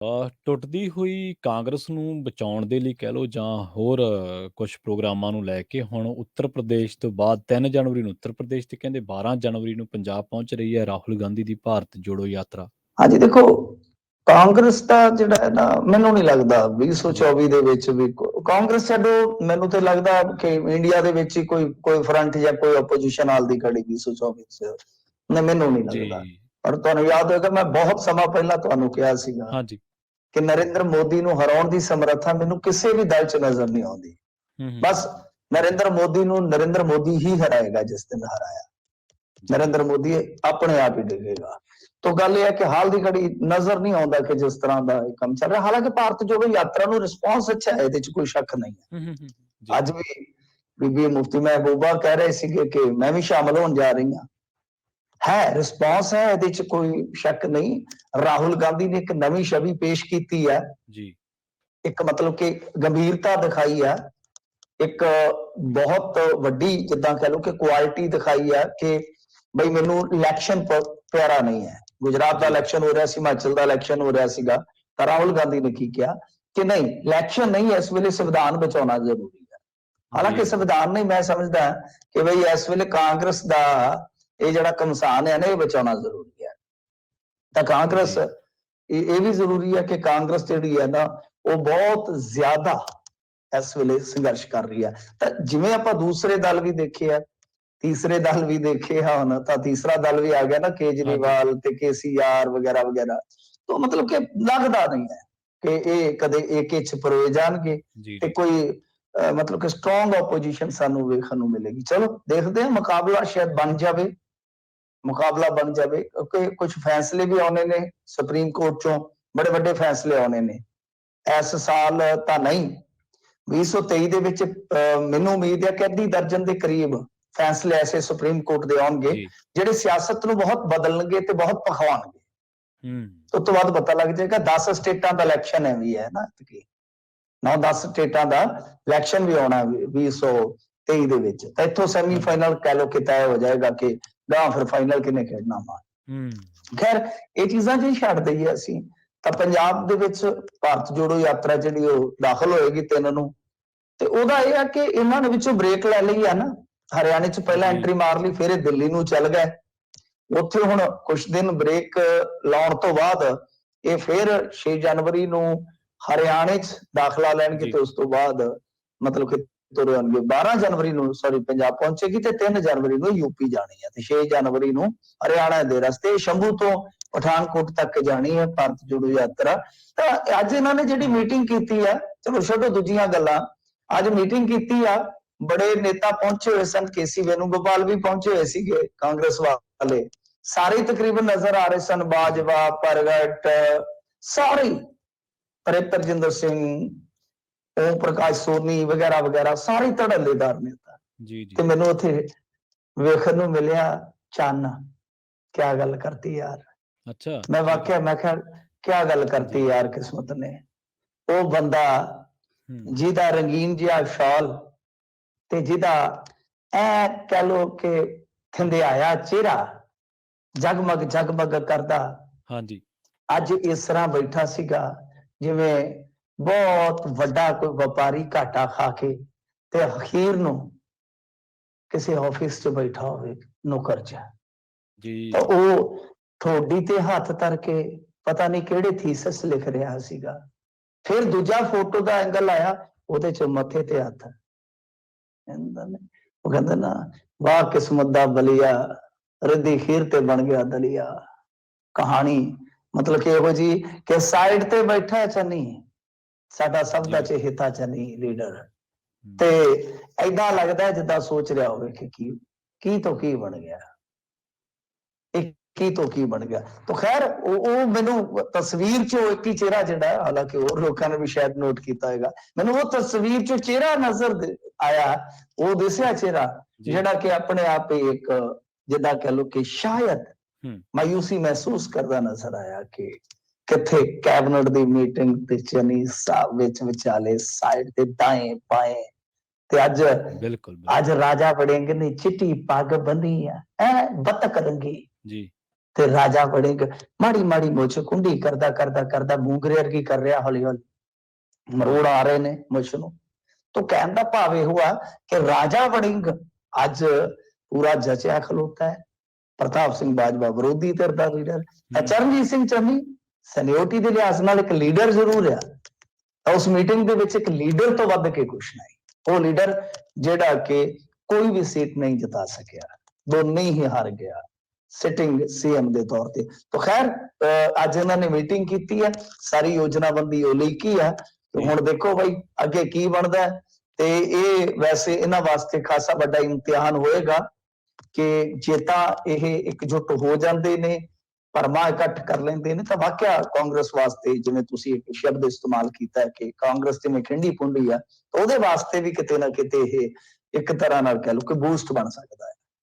ਟੁੱਟਦੀ ਹੋਈ ਕਾਂਗਰਸ ਨੂੰ ਬਚਾਉਣ ਦੇ ਲਈ ਕਹਿ ਲਓ ਜਾਂ ਹੋਰ ਕੁਝ ਪ੍ਰੋਗਰਾਮਾਂ ਨੂੰ ਲੈ ਕੇ ਹੁਣ ਉੱਤਰ ਪ੍ਰਦੇਸ਼ ਤੋਂ ਬਾਅਦ 3 ਜਨਵਰੀ ਨੂੰ ਉੱਤਰ ਪ੍ਰਦੇਸ਼ ਤੇ ਕਹਿੰਦੇ 12 ਜਨਵਰੀ ਨੂੰ ਪੰਜਾਬ ਪਹੁੰਚ ਰਹੀ ਹੈ ਰਾਹੁਲ ਗਾਂਧੀ ਦੀ ਭਾਰਤ ਜੋੜੋ ਯਾਤਰਾ। ਹਾਂਜੀ ਦੇਖੋ, ਕਾਂਗਰਸ ਦਾ ਜਿਹੜਾ ਹੈ ਨਾ, ਮੈਨੂੰ ਨਹੀਂ ਲੱਗਦਾ ਜੀ 2024 ਦੇ ਵਿੱਚ ਵੀ ਕਾਂਗਰਸ ਛੱਡੋ, ਮੈਨੂੰ ਤੇ ਲੱਗਦਾ ਕਿ ਇੰਡੀਆ ਦੇ ਵਿੱਚ ਹੀ ਕੋਈ ਫਰੰਟ ਜਾਂ ਕੋਈ ਆਪੋਜੀਸ਼ਨ ਹਾਲ ਦੀ ਖੜੀ 2024 ਚ ਨਹੀਂ, ਮੈਨੂੰ ਨਹੀਂ ਜੀ ਲੱਗਦਾ। ਪਰ ਤੁਹਾਨੂੰ ਯਾਦ ਹੋਏਗਾ, ਮੈਂ ਬਹੁਤ ਸਮਾਂ ਪਹਿਲਾਂ ਤੁਹਾਨੂੰ ਕਿਹਾ ਸੀਗਾ ਹਾਂਜੀ। ਕਿ ਨਰਿੰਦਰ ਮੋਦੀ ਨੂੰ ਹਰਾਉਣ ਦੀ ਸਮਰੱਥਾ ਮੈਨੂੰ ਕਿਸੇ ਵੀ ਦਲ 'ਚ ਨਜ਼ਰ ਨਹੀਂ ਆਉਂਦੀ। ਹੂੰ ਬਸ ਨਰਿੰਦਰ ਮੋਦੀ ਨੂੰ ਨਰਿੰਦਰ ਮੋਦੀ ਹੀ ਹਰਾਏਗਾ ਜਿਸ ਦਿਨ ਹਰਾਇਆ। ਜੀ ਨਰਿੰਦਰ ਮੋਦੀ ਆਪਣੇ ਆਪ ਹੀ ਡਿੱਗੇਗਾ। तो गल यह है कि हाल की घड़ी नजर नहीं आता कि जिस तरह का काम चल रहा। हालांकि भारत जोड़ो यात्रा नु रिस्पॉन्स अच्छा है, ਇਹਦੇ 'ਚ ਕੋਈ ਸ਼ੱਕ नहीं है। ਜੀ ਅੱਜ ਵੀ ਬੀਬੀ ਮੁਫਤੀ ਮਹਿਬੂਬਾ ਕਹਿ ਰਹੇ ਸੀਗੇ ਕਿ ਮੈਂ ਵੀ ਸ਼ਾਮਲ ਹੋਣ ਜਾ ਰਹੀ ਹਾਂ। ਹੈ ਰਿਸਪੌਂਸ ਹੈ, ਇਹਦੇ 'ਚ ਕੋਈ ਸ਼ੱਕ ਨਹੀਂ। ਰਾਹੁਲ ਗਾਂਧੀ ਨੇ ਇੱਕ ਨਵੀਂ ਛਵੀ ਪੇਸ਼ ਕੀਤੀ ਹੈ ਜੀ, ਇੱਕ ਮਤਲਬ ਕਿ ਗੰਭੀਰਤਾ ਦਿਖਾਈ ਹੈ, ਇੱਕ ਬਹੁਤ ਵੱਡੀ ਜਿੱਦਾਂ ਕਹ ਲਓ ਕਿ ਕੁਆਲਿਟੀ ਦਿਖਾਈ ਹੈ ਕਿ ਬਈ ਮੈਨੂੰ ਇਲੈਕਸ਼ਨ ਪਿਆਰਾ ਨਹੀਂ ਹੈ। ਗੁਜਰਾਤ ਦਾ ਇਲੈਕਸ਼ਨ ਹੋ ਰਿਹਾ ਸੀ, ਹਿਮਾਚਲ ਦਾ ਇਲੈਕਸ਼ਨ ਹੋ ਰਿਹਾ ਸੀਗਾ, ਤਾਂ ਰਾਹੁਲ ਗਾਂਧੀ ਨੇ ਕੀ ਕਿਹਾ ਕਿ ਨਹੀਂ, ਇਲੈਕਸ਼ਨ ਨਹੀਂ, ਇਸ ਵੇਲੇ ਸੰਵਿਧਾਨ ਬਚਾਉਣਾ ਜ਼ਰੂਰੀ ਹੈ। ਹਾਲਾਂਕਿ ਸੰਵਿਧਾਨ ਨਹੀਂ, ਮੈਂ ਸਮਝਦਾ ਕਿ ਬਈ ਇਸ ਵੇਲੇ ਕਾਂਗਰਸ ਦਾ ਇਹ ਜਿਹੜਾ ਘਮਸਾਨ ਹੈ ਨਾ, ਇਹ ਬਚਾਉਣਾ ਜ਼ਰੂਰੀ ਹੈ। ਤਾਂ ਕਾਂਗਰਸ ਇਹ ਵੀ ਜ਼ਰੂਰੀ ਹੈ ਕਿ ਕਾਂਗਰਸ ਜਿਹੜੀ ਹੈ ਨਾ, ਉਹ ਬਹੁਤ ਜ਼ਿਆਦਾ ਇਸ ਵੇਲੇ ਸੰਘਰਸ਼ ਕਰ ਰਹੀ ਹੈ। ਤਾਂ ਜਿਵੇਂ ਆਪਾਂ ਦੂਸਰੇ ਦਲ ਵੀ ਦੇਖੇ ਆ, ਤੀਸਰੇ ਦਲ ਵੀ ਦੇਖੇ ਹਨ, ਤਾਂ ਤੀਸਰਾ ਦਲ ਵੀ ਆ ਗਿਆ ਨਾ, ਕੇਜਰੀਵਾਲ ਤੇ KCR ਵਗੈਰਾ ਵਗੈਰਾ। ਤਾਂ ਮਤਲਬ ਕਿ ਲੱਗਦਾ ਨਹੀਂ ਹੈ ਕਿ ਇਹ ਕਦੇ ਏਕੇ 'ਚ ਪਰੋਏ ਜਾਣਗੇ ਤੇ ਕੋਈ ਮਤਲਬ ਕਿ ਸਟਰੋਂਗ ਆਪੋਜੀਸ਼ਨ ਸਾਨੂੰ ਵੇਖਣ ਨੂੰ ਮਿਲੇਗੀ। ਚਲੋ ਦੇਖਦੇ ਹਾਂ, ਮੁਕਾਬਲਾ ਸ਼ਾਇਦ ਬਣ ਜਾਵੇ, ਮੁਕਾਬਲਾ ਬਣ ਜਾਵੇ, ਕਿਉਂਕਿ ਕੁਝ ਫੈਸਲੇ ਵੀ ਆਉਣੇ ਨੇ ਸੁਪਰੀਮ ਕੋਰਟ ਚੋਂ, ਬੜੇ ਵੱਡੇ ਫੈਸਲੇ ਆਉਣੇ ਨੇ ਇਸ ਸਾਲ ਤਾਂ ਨਹੀਂ। 2023 ਦੇ ਵਿੱਚ ਮੈਨੂੰ ਉਮੀਦ ਹੈ ਕਿ ਅੱਧੀ ਦਰਜਨ ਦੇ ਕਰੀਬ ਫੈਸਲੇ ਐਸੇ ਸੁਪਰੀਮ ਕੋਰਟ ਦੇ ਆਉਣਗੇ ਜਿਹੜੇ ਸਿਆਸਤ ਨੂੰ ਬਹੁਤ ਬਦਲਣਗੇ ਤੇ ਬਹੁਤ ਪਖਾਉਣਗੇ। ਉਸ ਤੋਂ ਬਾਅਦ ਪਤਾ ਲੱਗ ਜਾਏਗਾ 10 ਸਟੇਟਾਂ ਦਾ ਇਲੈਕਸ਼ਨ ਹੈ ਵੀ ਹੈ ਨਾ, 9-10 ਸਟੇਟਾਂ ਦਾ ਇਲੈਕਸ਼ਨ ਵੀ ਆਉਣਾ 2023 ਦੇ ਵਿੱਚ। ਤਾਂ ਇੱਥੋਂ ਸੈਮੀਫਾਈਨਲ ਕਹਿ ਲਓ ਕਿ ਤੈਅ ਹੋ ਜਾਏਗਾ ਕਿ ਗਾਂ ਫਿਰ ਫਾਈਨਲ ਕਿਹਨੇ ਖੇਡਣਾ ਵਾ। ਖੈਰ ਇਹ ਚੀਜ਼ਾਂ ਜੇ ਛੱਡ ਦਈਏ ਅਸੀਂ, ਤਾਂ ਪੰਜਾਬ ਦੇ ਵਿੱਚ ਭਾਰਤ ਜੋੜੋ ਯਾਤਰਾ ਜਿਹੜੀ ਉਹ ਦਾਖਲ ਹੋਏਗੀ 3 ਨੂੰ, ਤੇ ਉਹਦਾ ਇਹ ਹੈ ਕਿ ਇਹਨਾਂ ਨੇ ਵਿੱਚੋਂ ਬ੍ਰੇਕ ਲੈ ਲਈ ਆ ਨਾ। ਹਰਿਆਣੇ 'ਚ ਪਹਿਲਾਂ ਐਂਟਰੀ ਮਾਰ ਲਈ, ਫਿਰ ਇਹ ਦਿੱਲੀ ਨੂੰ ਚੱਲ ਗਏ। ਉੱਥੇ ਹੁਣ ਕੁਝ ਦਿਨ ਬ੍ਰੇਕ ਲਾਉਣ ਤੋਂ ਬਾਅਦ ਇਹ ਫਿਰ 6 ਜਨਵਰੀ ਨੂੰ ਹਰਿਆਣੇ 'ਚ ਦਾਖਲਾ ਲੈਣਗੇ ਤੇ ਉਸ ਤੋਂ ਬਾਅਦ ਮਤਲਬ ਕਿ ਤੁਰੇ ਹੋਣਗੇ। 12 ਜਨਵਰੀ ਨੂੰ ਪੰਜਾਬ ਪਹੁੰਚੇਗੀ ਤੇ 3 ਜਨਵਰੀ ਨੂੰ ਯੂਪੀ ਜਾਣੀ ਹੈ ਤੇ 6 ਜਨਵਰੀ ਨੂੰ ਹਰਿਆਣਾ ਦੇ ਰਸਤੇ ਸ਼ੰਭੂ ਤੋਂ ਪਠਾਨਕੋਟ ਤੱਕ ਜਾਣੀ ਹੈ ਭਾਰਤ ਜੋੜੋ ਯਾਤਰਾ। ਤਾਂ ਅੱਜ ਇਹਨਾਂ ਨੇ ਜਿਹੜੀ ਮੀਟਿੰਗ ਕੀਤੀ ਹੈ, ਚਲੋ ਛੱਡੋ ਦੂਜੀਆਂ ਗੱਲਾਂ, ਅੱਜ ਮੀਟਿੰਗ ਕੀਤੀ ਆ, ਬੜੇ ਨੇਤਾ ਪਹੁੰਚੇ ਹੋਏ ਸਨ, KC ਵੇਣੂਗੋਪਾਲ ਵੀ ਪਹੁੰਚੇ ਹੋਏ ਸੀਗੇ ਕਾਂਗਰਸ ਵਾਲੇ, ਸਾਰੇ ਤਕਰੀਬਨ ਨਜ਼ਰ ਆ ਰਹੇ ਸਨ, ਬਾਜਵਾ, ਪ੍ਰਗਟ, ਸਾਰੇ, ਪ੍ਰੇਪਰਜਿੰਦਰ ਸਿੰਘ, ਓਮ ਪ੍ਰਕਾਸ਼ ਸੋਨੀ ਵਗੈਰਾ ਵਗੈਰਾ, ਸਾਰੇ ਧੜੱਲੇਦਾਰ ਨੇਤਾ। ਤੇ ਮੈਨੂੰ ਉੱਥੇ ਵੇਖਣ ਨੂੰ ਮਿਲਿਆ ਚੰਨ, ਕਿਆ ਗੱਲ ਕਰਤੀ ਯਾਰ। ਅੱਛਾ, ਮੈਂ ਵਾਕਿਆ ਮੈਂ ਕਿਹਾ ਕਿਆ ਗੱਲ ਕਰਤੀ ਯਾਰ ਕਿਸਮਤ ਨੇ। ਉਹ ਬੰਦਾ ਜਿਹਦਾ ਰੰਗੀਨ ਜਿਹਾ ਸ਼ਾਲ ਤੇ ਜਿਹਦਾ ਐ ਕਹਿ ਲੋ ਕਿ ਥੰਧਿਆਇਆ ਚਿਹਰਾ ਜਗਮਗ ਜਗਮਗ ਕਰਦਾ, ਹਾਂਜੀ, ਅੱਜ ਇਸ ਤਰ੍ਹਾਂ ਬੈਠਾ ਸੀਗਾ ਜਿਵੇਂ ਬਹੁਤ ਵੱਡਾ ਕੋਈ ਵਪਾਰੀ ਘਾਟਾ ਖਾ ਕੇ ਤੇ ਅਖੀਰ ਨੂੰ ਕਿਸੇ ਆਫਿਸ 'ਚ ਬੈਠਾ ਹੋਵੇ ਨੌਕਰ 'ਚ, ਤਾਂ ਉਹ ਠੋਡੀ ਤੇ ਹੱਥ ਧਰ ਕੇ ਪਤਾ ਨਹੀਂ ਕਿਹੜੇ ਥੀਸਸ ਲਿਖ ਰਿਹਾ ਸੀਗਾ। ਫਿਰ ਦੂਜਾ ਫੋਟੋ ਦਾ ਐਂਗਲ ਆਇਆ, ਉਹਦੇ 'ਚ ਮੱਥੇ ਤੇ ਹੱਥ, ਉਹ ਕਹਿੰਦਾ ਨਾ, ਵਾਹ ਕਿਸਮਤ ਦਾ ਬਲੀਆ, ਰੱਦੀ ਖੀਰ ਤੇ ਬਣ ਗਿਆ ਦਲੀਆ। ਕਹਾਣੀ ਮਤਲਬ ਕਿ ਇਹੋ ਜੀ ਕਿ ਸਾਈਡ ਤੇ ਬੈਠਾ ਚੰਨੀ, ਸਾਡਾ ਸਭ ਦਾ ਚਹੇਤਾ ਚੰਨੀ ਲੀਡਰ, ਤੇ ਏਦਾਂ ਲੱਗਦਾ ਜਿੱਦਾਂ ਸੋਚ ਰਿਹਾ ਹੋਵੇ ਕਿ ਕੀ ਤੋਂ ਕੀ ਬਣ ਗਿਆ, ਕੀ ਤੋਂ ਕੀ ਬਣ ਗਿਆ। ਤਾਂ ਖੈਰ ਉਹ ਮੈਨੂੰ ਤਸਵੀਰ 'ਚ ਇੱਕ ਹੀ ਚਿਹਰਾ ਜਿਹੜਾ, ਹਾਲਾਂਕਿ ਹੋਰ ਲੋਕਾਂ ਨੇ ਵੀ ਸ਼ਾਇਦ ਨੋਟ ਕੀਤਾ ਹੋਏਗਾ, ਮੈਨੂੰ ਉਹ ਤਸਵੀਰ 'ਚ ਚਿਹਰਾ ਨਜ਼ਰ ਆਇਆ, ਉਹ ਦਿਸਿਆ ਚਿਹਰਾ ਜਿਹੜਾ ਕਿ ਆਪਣੇ ਆਪ ਹੀ ਇੱਕ ਜਿੱਦਾਂ ਕਹਿ ਲਓ ਕਿ ਸ਼ਾਇਦ ਮਾਯੂਸੀ ਮਹਿਸੂਸ ਕਰਦਾ ਨਜ਼ਰ ਆਇਆ ਕਿ ਕਿੱਥੇ ਕੈਬਨਿਟ ਦੀ ਮੀਟਿੰਗ ਤੇ ਚੰਨੀ ਸਾਹਿਬ ਵਿੱਚ ਵਿਚਾਲੇ ਸਾਈਡ ਤੇ ਦਾएं ਬਾएं, ਤੇ ਅੱਜ ਰਾਜਾ ਵੜਿੰਗ ਨੇ ਚਿੱਟੀ ਪੱਗ ਬੰਨੀ ਆ, ਐ ਬੱਤਕ ਰੰਗੀ, ਤੇ ਰਾਜਾ ਵੜਿੰਗ ਮਾੜੀ ਮਾੜੀ ਮੁੱਛ ਕੁੰਡੀ ਕਰਦਾ ਕਰਦਾ ਕਰਦਾ ਮੂੰਗਰੇ ਵਰਗੀ ਕਰ ਰਿਹਾ, ਹੌਲੀ ਹੌਲੀ ਮਰੋੜ ਆ ਰਹੇ ਨੇ ਮੁੱਛ ਨੂੰ। तो कहने का भाव यह हुआ कि राजा वड़िंग अज पूरा जचिया खलोता है। प्रताप सिंह बाजवा विरोधी धिर दा लीडर, चरणजीत सिंह चन्नी सीनियोरिटी के लिहाज नाल एक लीडर जरूर है। उस मीटिंग दे विच एक लीडर तो वध के कुछ नहीं, वो लीडर जिहड़ा कि कोई भी सीट नहीं जिता सकिया, दोनों ही हार गया सिटिंग सीएम के तौर पर। तो खैर अज इन्होंने मीटिंग की है, सारी योजनाबंदी उलीकी है। तो हुण देखो भाई अगे की बनदा है। ते ये वैसे इन्हां वास्ते खासा बड़ा इम्तिहान होएगा कि जे तां इह एकजुट हो जांदे ने, भरमा इकट्ठ कर लेंदे ने, तां वाकया कांग्रेस वास्ते जिवें तुसीं एक शब्द इस्तेमाल कीता है कि कांग्रेस जिवें खिंडी पुंडी आ, तो उहदे वास्ते भी किते ना किते इह एक तरह नाल कह लो कि बूस्ट बन सकदा है।